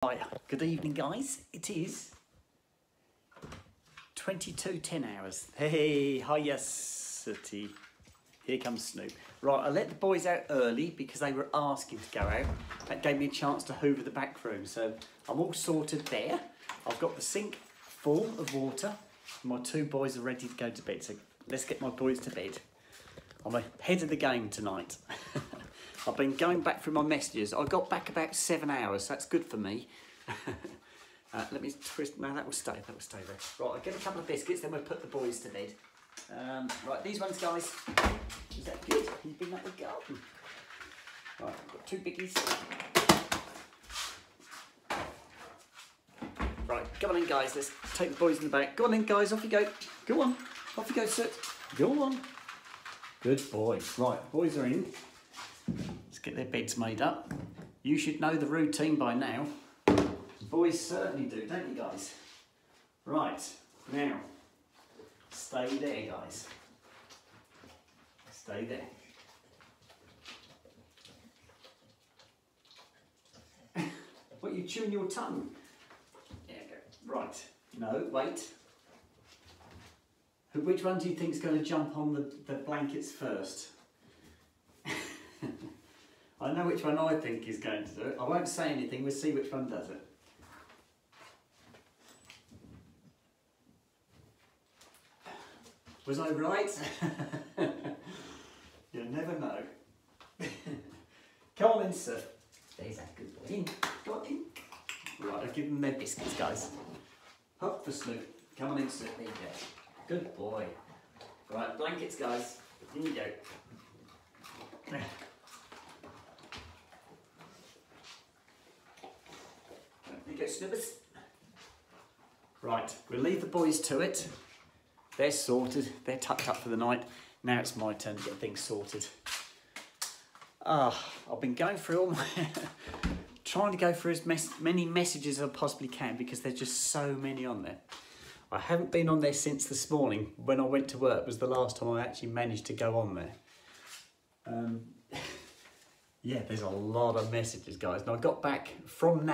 Right, good evening guys. It is 22:10 hours. Hey, hiya city. Here comes Snoop. Right, I let the boys out early because they were asking to go out. That gave me a chance to hoover the back room. So I'm all sorted there. I've got the sink full of water. My two boys are ready to go to bed. So let's get my boys to bed. I'm ahead of the game tonight. I've been going back through my messages. I got back about 7 hours, so that's good for me. Let me twist, no, that will stay there. Right, I'll get a couple of biscuits, then we'll put the boys to bed. Right, these ones, guys, is that good? You've been at the garden. Right, I've got two biggies. Right, come on in, guys, let's take the boys in the back. Go on in, guys, off you go. Go on, off you go, Soot. Go on. Good boy. Right, boys are in. Let's get their beds made up. You should know the routine by now. The boys certainly do, don't you guys? Right, now, stay there, guys. Stay there. What, you chewing your tongue? There you go. Right, no, wait. Which one do you think is going to jump on the blankets first? I know which one I think is going to do it. I won't say anything, we'll see which one does it. Was I right? You'll never know. Come on in, sir. There's that good boy. In. Go on in. Right, I'll give them their biscuits, guys. Hop for Snoop. Come on in, sir. There you go. Good boy. Right, blankets, guys. In you go. There you go, Snippers. Right, we'll leave the boys to it. They're sorted, they're tucked up for the night. Now it's my turn to get things sorted. I've been going through all my... trying to go through as many messages as I possibly can because there's just so many on there. I haven't been on there since this morning. When I went to work was the last time I actually managed to go on there. Yeah, there's a lot of messages, guys. And I got back from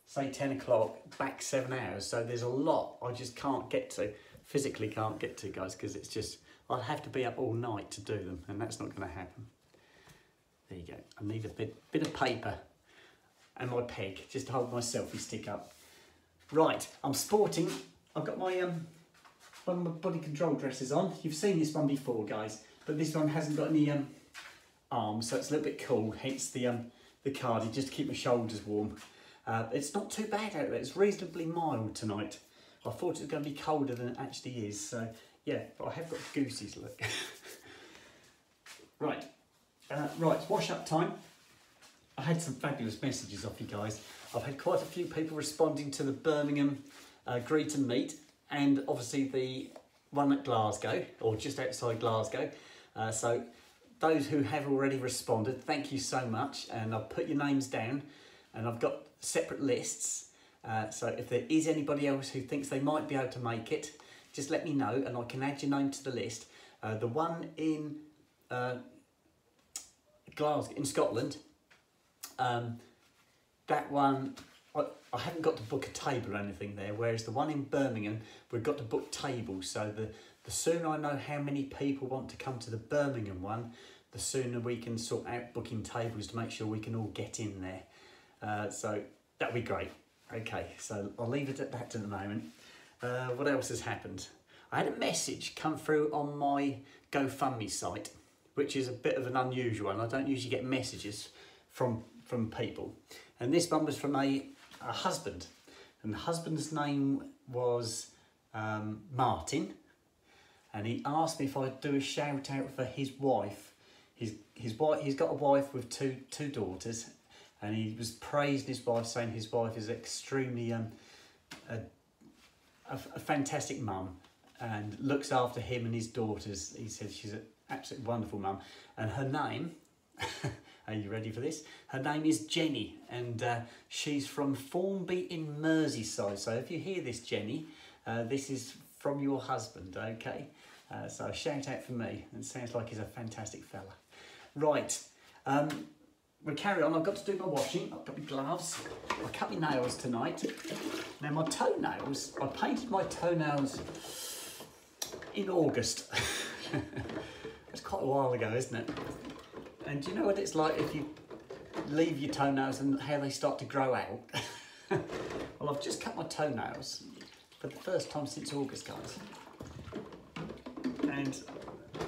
say 10 o'clock, back 7 hours. So there's a lot I just can't get to, physically can't get to, guys, because it's just, I'll have to be up all night to do them, and that's not going to happen. There you go. I need a bit of paper and my peg just to hold my selfie stick up. Right, I'm sporting. I've got my one of my body control dresses on. You've seen this one before, guys, but this one hasn't got any arms, so it's a little bit cool. Hence the cardi, just to keep my shoulders warm. It's not too bad out there. It's reasonably mild tonight. I thought it was going to be colder than it actually is. So yeah, but I have got goosies, look. Right, it's wash up time. I had some fabulous messages off you guys. I've had quite a few people responding to the Birmingham greet and meet, and obviously the one at Glasgow, or just outside Glasgow. So those who have already responded, thank you so much, and I've put your names down, and I've got separate lists. So if there is anybody else who thinks they might be able to make it, just let me know, and I can add your name to the list. The one in Glasgow, in Scotland, that one, I haven't got to book a table or anything there, whereas the one in Birmingham, we've got to book tables. So the sooner I know how many people want to come to the Birmingham one, the sooner we can sort out booking tables to make sure we can all get in there. So that'd be great. Okay, so I'll leave it at that at the moment. What else has happened? I had a message come through on my GoFundMe site, which is a bit of an unusual one. I don't usually get messages from people. And this one was from a husband. And the husband's name was Martin. And he asked me if I'd do a shout out for his wife. He's got a wife with two daughters, and he was praising his wife, saying his wife is extremely a fantastic mum and looks after him and his daughters. He said she's an absolutely wonderful mum, and her name, are you ready for this? Her name is Jenny, and she's from Formby in Merseyside. So if you hear this, Jenny, this is from your husband, okay? So a shout out for me. It sounds like he's a fantastic fella. Right, we'll carry on. I've got to do my washing. I've got my gloves. I cut my nails tonight. Now my toenails, I painted my toenails in August. It's quite a while ago, isn't it? And do you know what it's like if you leave your toenails and how they start to grow out? Well, I've just cut my toenails for the first time since August, guys. And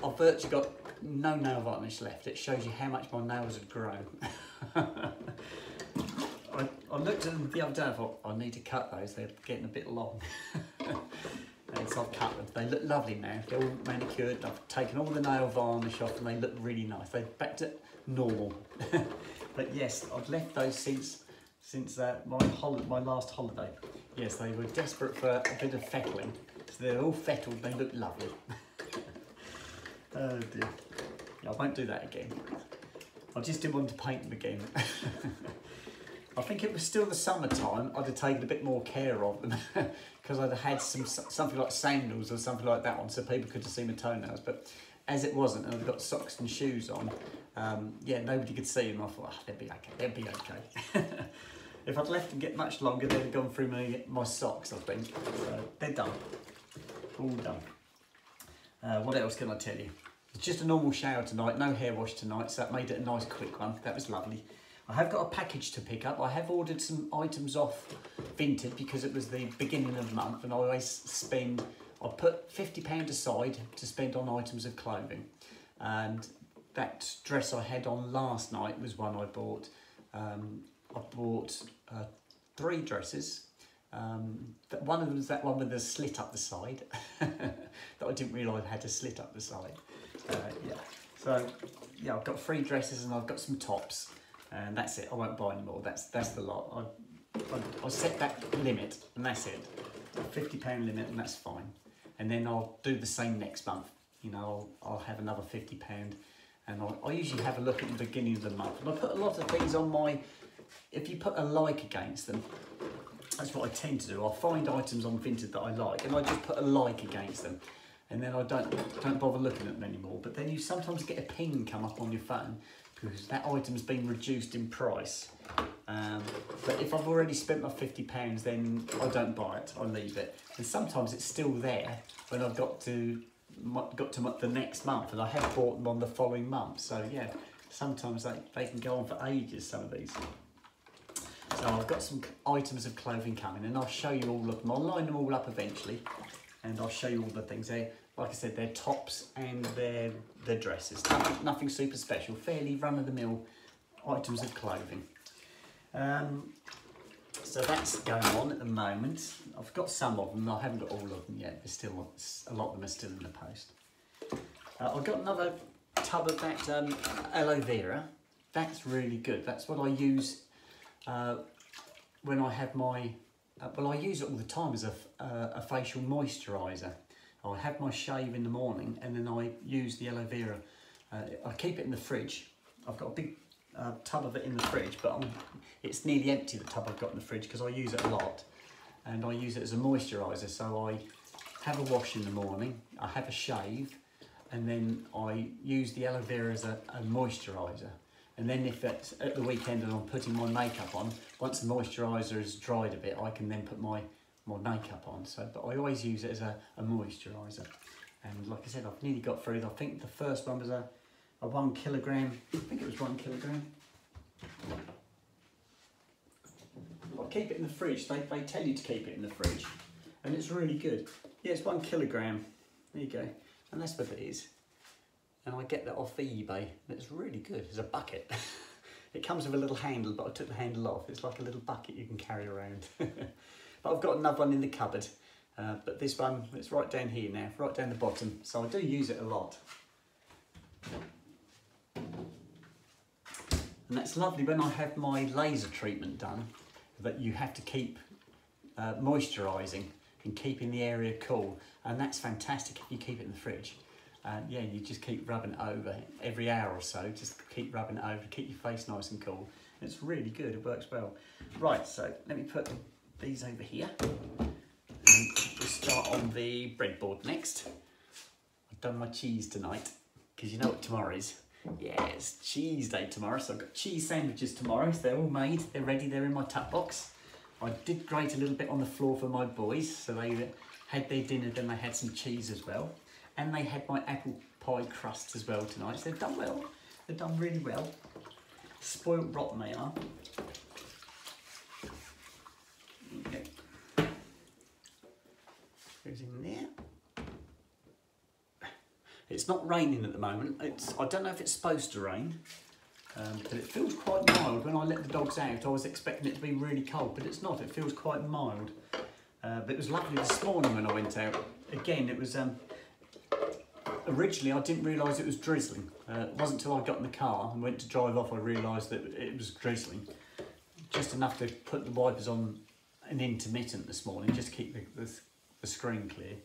I've virtually got no nail varnish left. It shows you how much my nails have grown. I looked at them the other day and I thought, I need to cut those, they're getting a bit long. And so I've cut them. They look lovely now, they're all manicured. I've taken all the nail varnish off and they look really nice. They're back to normal. But yes, I've left those since my last holiday. Yes, they were desperate for a bit of fettling. So they're all fettled, they look lovely. Oh dear. Yeah, I won't do that again. I just didn't want to paint them again. I think it was still the summertime, I'd have taken a bit more care of them because I'd have had something like sandals or something like that on so people could have seen my toenails. But as it wasn't, and I've got socks and shoes on, yeah, nobody could see them. I thought, oh, they'll be okay, they'll be okay. If I'd left them get much longer, they'd have gone through my socks, I think. So they're done, all done. What else can I tell you? It's just a normal shower tonight, no hair wash tonight, so that made it a nice quick one. That was lovely. I have got a package to pick up. I have ordered some items off Vinted because it was the beginning of the month and I always I put £50 aside to spend on items of clothing. And that dress I had on last night was one I bought. I bought 3 dresses. One of them was that one with the slit up the side that I didn't realise had a slit up the side. Yeah, so yeah, I've got 3 dresses and I've got some tops, and that's it. I won't buy any more. That's the lot. I set that limit, and that's it. £50 limit, and that's fine. And then I'll do the same next month. You know, I'll have another £50, and I usually have a look at the beginning of the month. And I put a lot of things on my. If you put a like against them, that's what I tend to do. I'll find items on Vinted that I like, and I just put a like against them. And then I don't bother looking at them anymore. But then you sometimes get a ping come up on your phone because that item's been reduced in price. But if I've already spent my £50, then I don't buy it. I leave it. And sometimes it's still there when I've got to the next month, and I have bought them on the following month. So yeah, sometimes they can go on for ages. Some of these. So I've got some items of clothing coming, and I'll show you all of them. I'll line them all up eventually. And I'll show you all the things. Like I said, they're tops and they're dresses. Nothing super special, fairly run-of-the-mill items of clothing. So that's going on at the moment. I've got some of them, I haven't got all of them yet. There's still a lot of them are still in the post. I've got another tub of that aloe vera. That's really good. That's what I use when I have my... well, I use it all the time as a facial moisturiser. I have my shave in the morning and then I use the aloe vera. I keep it in the fridge. I've got a big tub of it in the fridge, but it's nearly empty, the tub I've got in the fridge, because I use it a lot. And I use it as a moisturiser, so I have a wash in the morning, I have a shave, and then I use the aloe vera as a moisturiser. And then if it's at the weekend and I'm putting my makeup on, once the moisturiser has dried a bit, I can then put my makeup on. So, but I always use it as a moisturiser. And like I said, I've nearly got through. I think the first one was a 1 kilogram. I think it was 1 kilogram. I keep it in the fridge. They tell you to keep it in the fridge, and it's really good. Yeah, it's 1 kilogram. There you go. And that's what it is. And I get that off eBay. It's really good. It's a bucket. It comes with a little handle, but I took the handle off. It's like a little bucket you can carry around. But I've got another one in the cupboard. But this one, it's right down here now, right down the bottom. So I do use it a lot. And that's lovely when I have my laser treatment done, that you have to keep moisturising and keeping the area cool. And that's fantastic if you keep it in the fridge. Yeah, you just keep rubbing it over every hour or so. Just keep rubbing it over, keep your face nice and cool. It's really good, it works well. Right, so let me put these over here. And we'll start on the breadboard next. I've done my cheese tonight, because you know what tomorrow is. Yeah, it's cheese day tomorrow, so I've got cheese sandwiches tomorrow. So they're all made, they're ready, they're in my tuck box. I did grate a little bit on the floor for my boys, so they had their dinner, then they had some cheese as well. And they had my apple pie crusts as well tonight, so they've done well. They've done really well. Spoiled rotten they are. Okay. Goes in there. It's not raining at the moment. I don't know if it's supposed to rain, but it feels quite mild. When I let the dogs out, I was expecting it to be really cold, but it's not. It feels quite mild. But it was lovely this morning when I went out. Again, it was... originally, I didn't realise it was drizzling. It wasn't until I got in the car and went to drive off I realised that it was drizzling. Just enough to put the wipers on an intermittent this morning, just to keep the screen clear.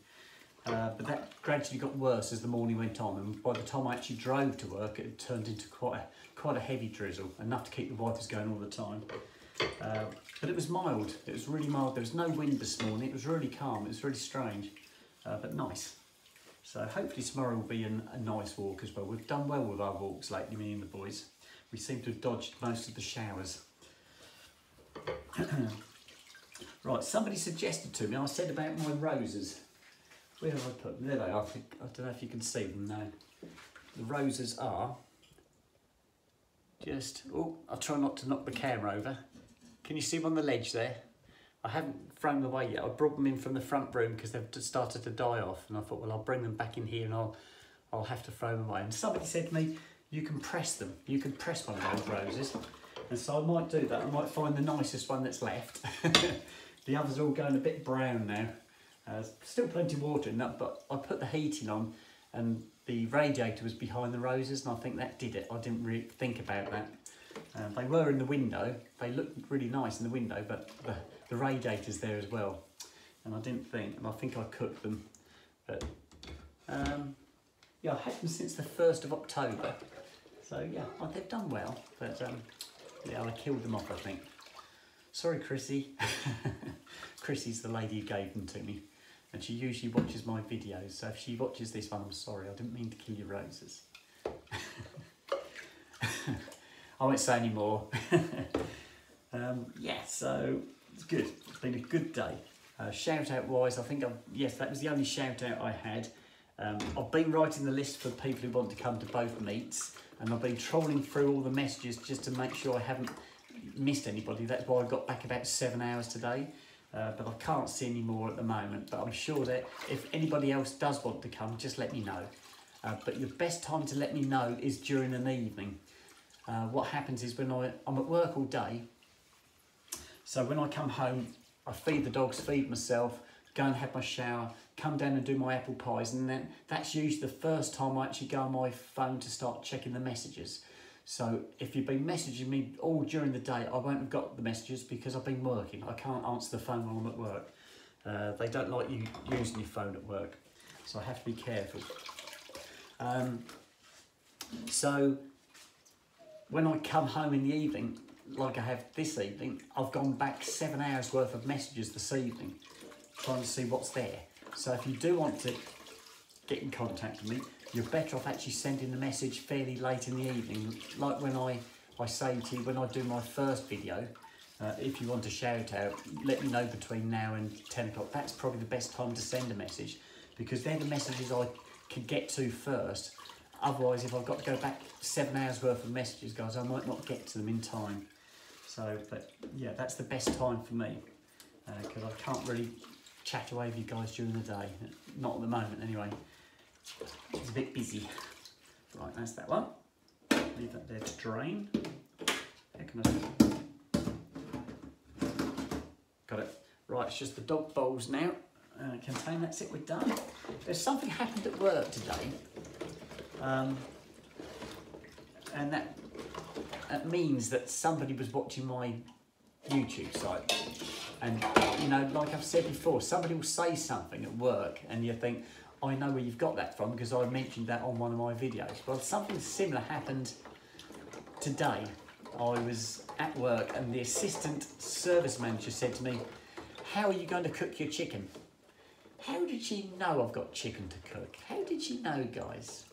But that gradually got worse as the morning went on, and by the time I actually drove to work, it turned into quite a heavy drizzle, enough to keep the wipers going all the time. But it was mild. It was really mild. There was no wind this morning. It was really calm. It was really strange, but nice. So hopefully tomorrow will be a nice walk as well. We've done well with our walks lately, me and the boys. We seem to have dodged most of the showers. Right, somebody suggested to me, I said about my roses. Where have I put them? There they are. I don't know if you can see them now. The roses are just... Oh, I'll try not to knock the camera over. Can you see them on the ledge there? I haven't thrown them away yet. I brought them in from the front room because they've just started to die off, and I thought, well, I'll bring them back in here and I'll have to throw them away. And somebody said to me, you can press them. You can press one of those roses. And so I might do that. I might find the nicest one that's left. The others are all going a bit brown now. Still plenty of water in that, but I put the heating on and the radiator was behind the roses, and I think that did it. I didn't really think about that. They were in the window. They looked really nice in the window, but the radiator's there as well. And I didn't think, and I think I cooked them. But yeah, I had them since the 1st of October. So yeah, they've done well, but yeah, I killed them off, I think. Sorry, Chrissy. Chrissy's the lady who gave them to me, and she usually watches my videos, so if she watches this one, I'm sorry, I didn't mean to kill your roses. I won't say any more. Yeah, so it's good. It's been a good day. Shout out wise, I think yes, that was the only shout out I had. I've been writing the list for people who want to come to both meets, and I've been trawling through all the messages just to make sure I haven't missed anybody. That's why I got back about 7 hours today. But I can't see any more at the moment, but I'm sure that if anybody else does want to come, just let me know. But your best time to let me know is during an evening. What happens is when I'm at work all day, so when I come home, I feed the dogs, feed myself, go and have my shower, come down and do my apple pies, and then that's usually the first time I actually go on my phone to start checking the messages. So if you've been messaging me all during the day, I won't have got the messages because I've been working. I can't answer the phone while I'm at work. They don't like you using your phone at work, so I have to be careful. So when I come home in the evening, like I have this evening, I've gone back 7 hours worth of messages this evening, trying to see what's there. So if you do want to get in contact with me, you're better off actually sending the message fairly late in the evening. Like when I say to you, when I do my first video, if you want to shout out, let me know between now and 10 o'clock. That's probably the best time to send a message, because they're the messages I can get to first. Otherwise, if I've got to go back 7 hours worth of messages, guys, I might not get to them in time. So, but yeah, that's the best time for me, because I can't really chat away with you guys during the day. Not at the moment, anyway. It's a bit busy. Right, that's that one. Leave that there to drain. Got it. Right, it's just the dog bowls now. Contain, that's it, we're done. There's something happened at work today. And that means that somebody was watching my YouTube site. And, you know, like I've said before, somebody will say something at work and you think, I know where you've got that from because I mentioned that on one of my videos. Well, something similar happened today. I was at work and the assistant service manager said to me, how are you going to cook your chicken? How did she know I've got chicken to cook? How did she know, guys?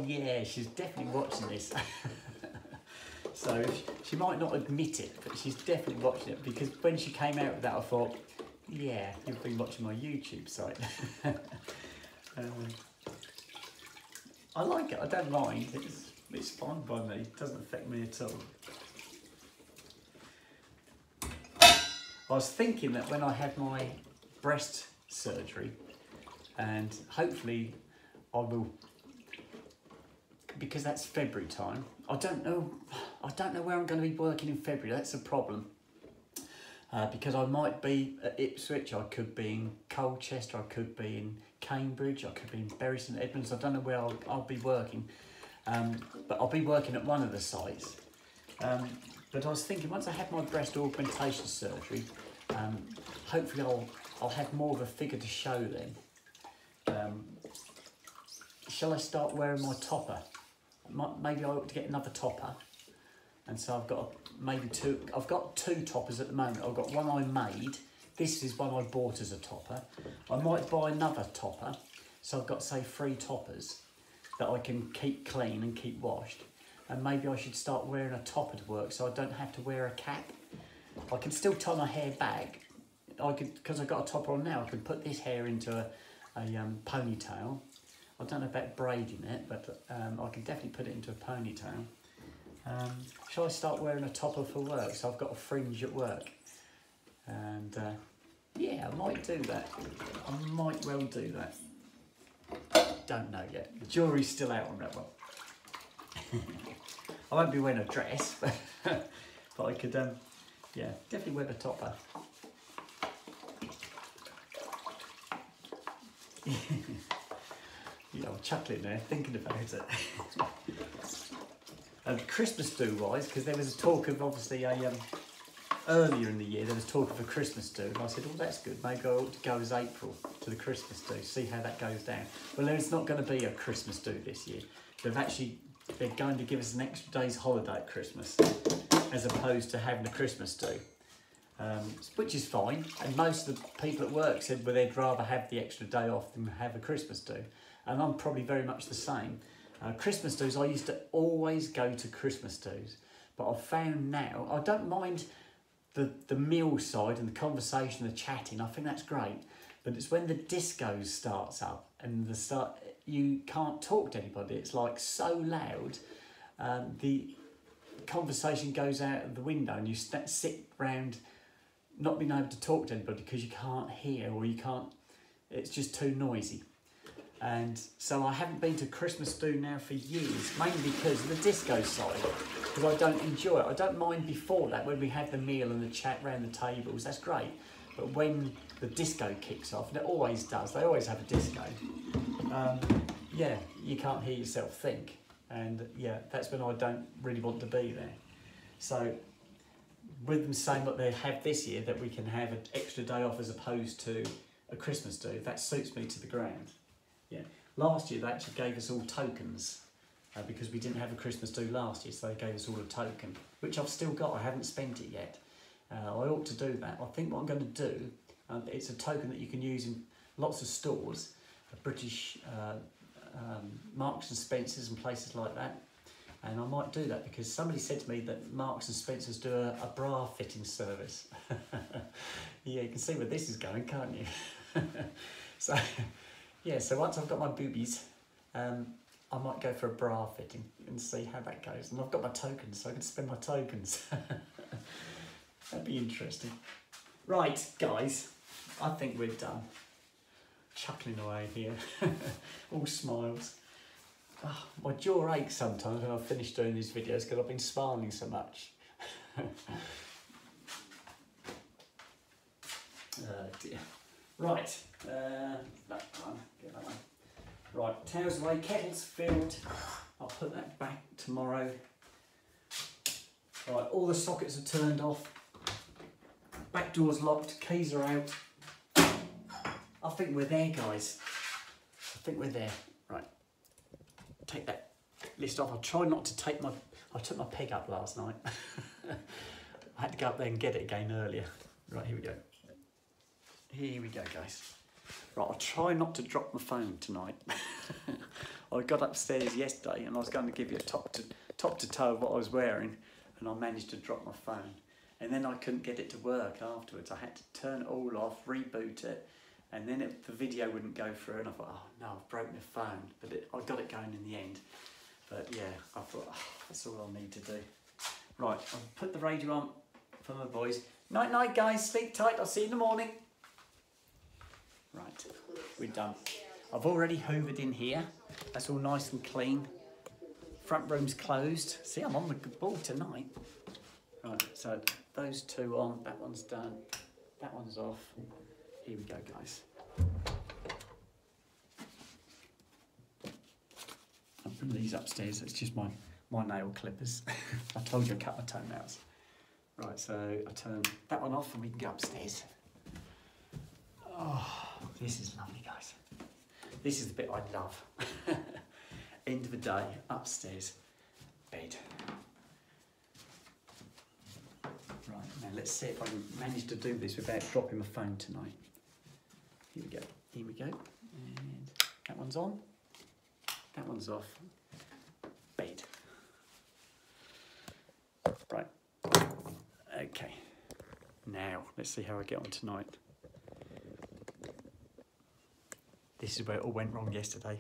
Yeah, she's definitely watching this. So she might not admit it, but she's definitely watching it, because when she came out with that, I thought, yeah, you've been watching my YouTube site. I like it, I don't mind, it's fine by me, it doesn't affect me at all. I was thinking that when I had my breast surgery, and hopefully I will, because that's February time, I don't know where I'm going to be working in February, that's a problem. Because I might be at Ipswich, I could be in Colchester, I could be in Cambridge, I could be in Bury St Edmunds, I don't know where I'll be working. But I'll be working at one of the sites. But I was thinking, once I have my breast augmentation surgery, hopefully I'll have more of a figure to show them. Shall I start wearing my topper? Maybe I ought to get another topper. And so I've got maybe two. I've got two toppers at the moment. I've got one I made. This is one I bought as a topper. I might buy another topper. So I've got, say, 3 toppers that I can keep clean and keep washed. And maybe I should start wearing a topper to work so I don't have to wear a cap. I can still tie my hair back. Because I've got a topper on now, I could put this hair into a ponytail. I don't know about braiding it, but I can definitely put it into a ponytail. Shall I start wearing a topper for work so I've got a fringe at work? And yeah, I might do that. I might well do that. Don't know yet. The jury's still out on that one. I won't be wearing a dress, but I could, yeah, definitely wear the topper. Yeah, I'm chuckling there, thinking about it. And Christmas do wise, because there was a talk of obviously earlier in the year there was talk of a Christmas do, and I said, oh, that's good, maybe I ought to go as April to the Christmas do, see how that goes down. Well, there's not going to be a Christmas do this year. They're going to give us an extra day's holiday at Christmas, as opposed to having a Christmas do, which is fine. And most of the people at work said, well, they'd rather have the extra day off than have a Christmas do, and I'm probably very much the same. Christmas do's, I used to always go to Christmas do's, but I've found now, I don't mind the meal side and the conversation, the chatting, I think that's great, but it's when the disco starts up and you can't talk to anybody, it's like so loud, the conversation goes out of the window and you sit round not being able to talk to anybody because you can't hear, or you can't, it's just too noisy. And so I haven't been to Christmas do now for years, mainly because of the disco side, because I don't enjoy it. I don't mind before that, when we had the meal and the chat round the tables, that's great. But when the disco kicks off, and it always does, they always have a disco, yeah, you can't hear yourself think. And yeah, that's when I don't really want to be there. So with them saying what they have this year, that we can have an extra day off as opposed to a Christmas do, that suits me to the ground. Yeah. Last year they actually gave us all tokens because we didn't have a Christmas do last year, so they gave us all a token, which I've still got. I haven't spent it yet. I ought to do that. I think what I'm going to do, it's a token that you can use in lots of stores, British Marks and Spencers and places like that, and I might do that because somebody said to me that Marks and Spencers do a bra fitting service. Yeah, you can see where this is going, can't you? So yeah, so once I've got my boobies, I might go for a bra fitting and see how that goes. And I've got my tokens, so I can spend my tokens. That'd be interesting. Right, guys, I think we're done. Chuckling away here, all smiles. Oh, my jaw aches sometimes when I've finished doing these videos because I've been smiling so much. Dear. Right, that one, get that one. Right, towels away, kettle's filled. I'll put that back tomorrow. Right, all the sockets are turned off. Back door's locked, keys are out. I think we're there, guys. I think we're there. Right, take that list off. I'll try not to take I took my peg up last night. I had to go up there and get it again earlier. Right, here we go. Here we go, guys. Right, I'll try not to drop my phone tonight. I got upstairs yesterday and I was going to give you a top to toe of what I was wearing, and I managed to drop my phone. And then I couldn't get it to work afterwards. I had to turn it all off, reboot it, and then the video wouldn't go through, and I thought, oh no, I've broken my phone. But I got it going in the end. But yeah, I thought, oh, that's all I need to do. Right, I'll put the radio on for my boys. Night night guys, sleep tight, I'll see you in the morning. Right, we're done. I've already hoovered in here. That's all nice and clean. Front room's closed. See, I'm on the ball tonight. Right, so those two on, that one's done, that one's off. Here we go, guys. I'll bring these upstairs. It's just my nail clippers. I told you I cut my toenails. Right, so I turn that one off and we can go upstairs. Oh, this is lovely, guys. This is the bit I love. End of the day, upstairs, bed. Right, now let's see if I can manage to do this without dropping my phone tonight. Here we go, here we go. And that one's on, that one's off. Bed. Right, okay. Now, let's see how I get on tonight. This is where it all went wrong yesterday.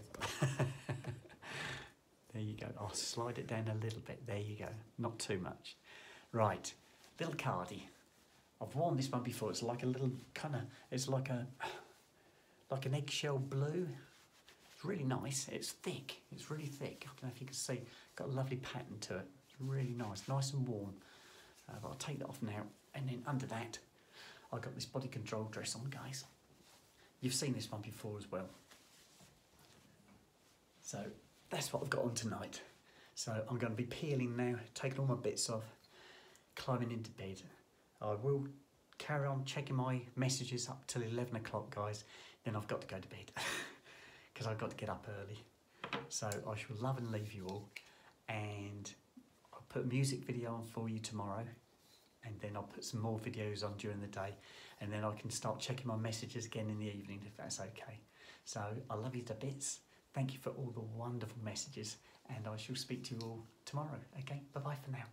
There you go. I'll slide it down a little bit. There you go. Not too much. Right. Little cardie. I've worn this one before. It's like a little kind of, it's like an eggshell blue. It's really nice. It's thick. It's really thick. I don't know if you can see. Got a lovely pattern to it. It's really nice. Nice and warm. But I'll take that off now. And then under that, I've got this body control dress on, guys. You've seen this one before as well. So that's what I've got on tonight. So I'm going to be peeling now, taking all my bits off, climbing into bed. I will carry on checking my messages up till 11 o'clock, guys. Then I've got to go to bed because I've got to get up early. So I shall love and leave you all. And I'll put a music video on for you tomorrow. And then I'll put some more videos on during the day, and then I can start checking my messages again in the evening if that's okay. So I love you to bits. Thank you for all the wonderful messages, and I shall speak to you all tomorrow. Okay, bye-bye for now.